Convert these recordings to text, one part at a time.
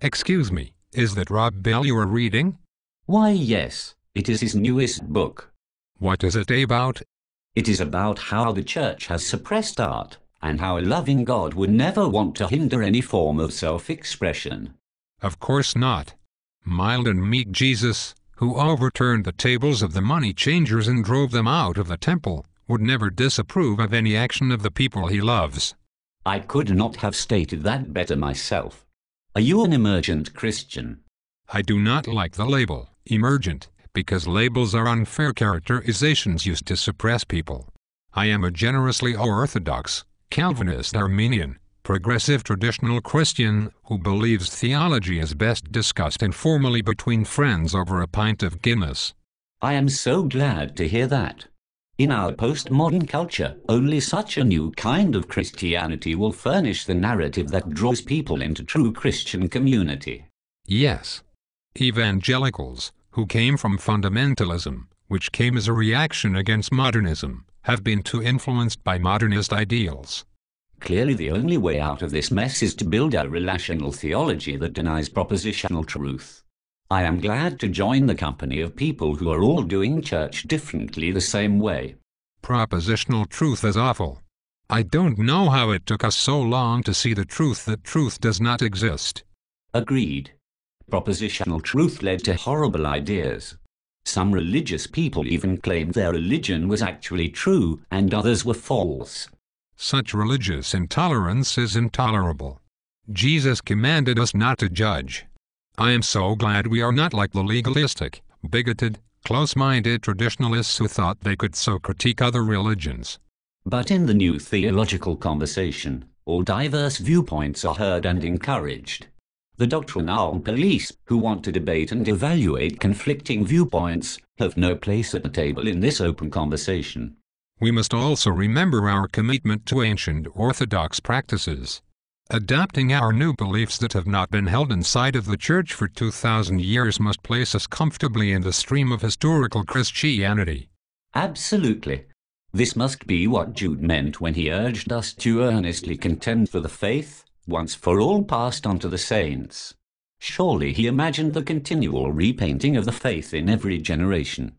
Excuse me, is that Rob Bell you are reading? Why, yes, it is his newest book. What is it about? It is about how the church has suppressed art, and how a loving God would never want to hinder any form of self-expression. Of course not. Mild and meek Jesus, who overturned the tables of the money changers and drove them out of the temple, would never disapprove of any action of the people he loves. I could not have stated that better myself. Are you an emergent Christian? I do not like the label, emergent, because labels are unfair characterizations used to suppress people. I am a generously orthodox, Calvinist Armenian, progressive traditional Christian who believes theology is best discussed informally between friends over a pint of Guinness. I am so glad to hear that. In our postmodern culture, only such a new kind of Christianity will furnish the narrative that draws people into true Christian community. Yes. Evangelicals, who came from fundamentalism, which came as a reaction against modernism, have been too influenced by modernist ideals. Clearly the only way out of this mess is to build a relational theology that denies propositional truth. I am glad to join the company of people who are all doing church differently the same way. Propositional truth is awful. I don't know how it took us so long to see the truth that truth does not exist. Agreed. Propositional truth led to horrible ideas. Some religious people even claimed their religion was actually true and others were false. Such religious intolerance is intolerable. Jesus commanded us not to judge. I am so glad we are not like the legalistic, bigoted, close-minded traditionalists who thought they could so critique other religions. But in the new theological conversation, all diverse viewpoints are heard and encouraged. The doctrinal police, who want to debate and evaluate conflicting viewpoints, have no place at the table in this open conversation. We must also remember our commitment to ancient orthodox practices. Adopting our new beliefs that have not been held inside of the church for 2,000 years must place us comfortably in the stream of historical Christianity. Absolutely. This must be what Jude meant when he urged us to earnestly contend for the faith, once for all passed on to the saints. Surely he imagined the continual repainting of the faith in every generation.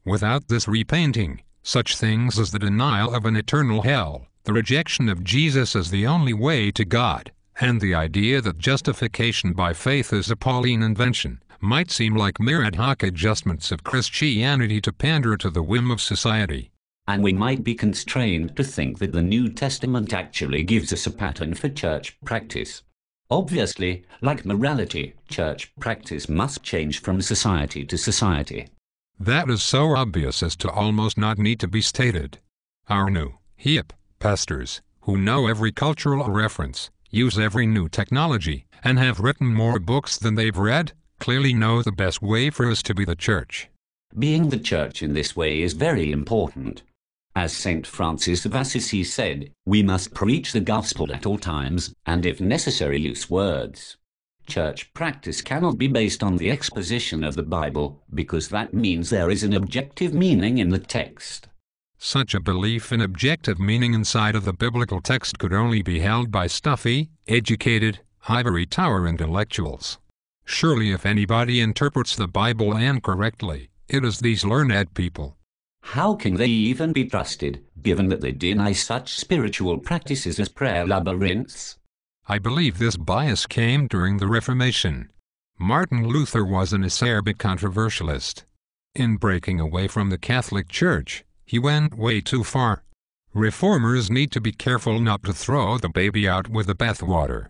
Without this repainting, such things as the denial of an eternal hell, the rejection of Jesus as the only way to God, and the idea that justification by faith is a Pauline invention, might seem like mere ad hoc adjustments of Christianity to pander to the whim of society. And we might be constrained to think that the New Testament actually gives us a pattern for church practice. Obviously, like morality, church practice must change from society to society. That is so obvious as to almost not need to be stated. Our new, hip, pastors, who know every cultural reference, use every new technology, and have written more books than they've read, clearly know the best way for us to be the church. Being the church in this way is very important. As St. Francis of Assisi said, we must preach the gospel at all times, and if necessary use words. Church practice cannot be based on the exposition of the Bible, because that means there is an objective meaning in the text. Such a belief in objective meaning inside of the biblical text could only be held by stuffy, educated, ivory tower intellectuals. Surely if anybody interprets the Bible incorrectly, it is these learned people. How can they even be trusted, given that they deny such spiritual practices as prayer labyrinths? I believe this bias came during the Reformation. Martin Luther was an acerbic controversialist. In breaking away from the Catholic Church, he went way too far. Reformers need to be careful not to throw the baby out with the bathwater.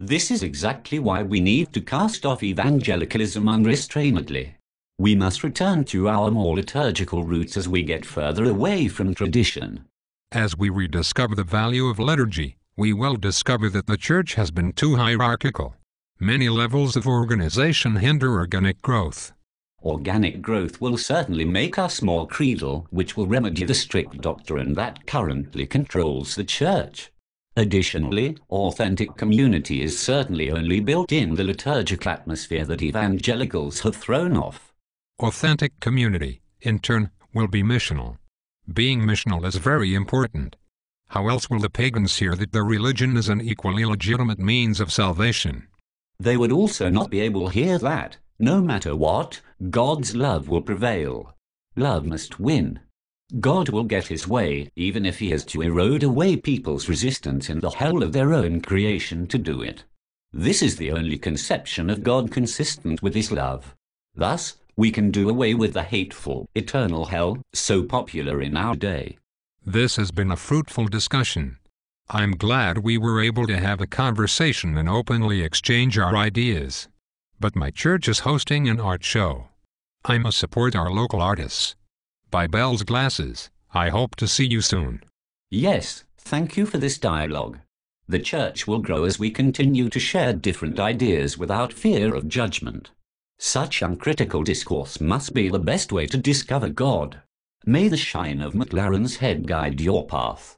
This is exactly why we need to cast off evangelicalism unrestrainedly. We must return to our more liturgical roots as we get further away from tradition. As we rediscover the value of liturgy, we will discover that the church has been too hierarchical. Many levels of organization hinder organic growth. Organic growth will certainly make us more creedal, which will remedy the strict doctrine that currently controls the church. Additionally, authentic community is certainly only built in the liturgical atmosphere that evangelicals have thrown off. Authentic community, in turn, will be missional. Being missional is very important. How else will the pagans hear that their religion is an equally legitimate means of salvation? They would also not be able to hear that, no matter what, God's love will prevail. Love must win. God will get his way, even if he has to erode away people's resistance in the hell of their own creation to do it. This is the only conception of God consistent with his love. Thus, we can do away with the hateful, eternal hell, so popular in our day. This has been a fruitful discussion. I'm glad we were able to have a conversation and openly exchange our ideas. But my church is hosting an art show. I must support our local artists. Buy Bell's glasses. I hope to see you soon. Yes, thank you for this dialogue. The church will grow as we continue to share different ideas without fear of judgment. Such uncritical discourse must be the best way to discover God. May the shine of McLaren's head guide your path.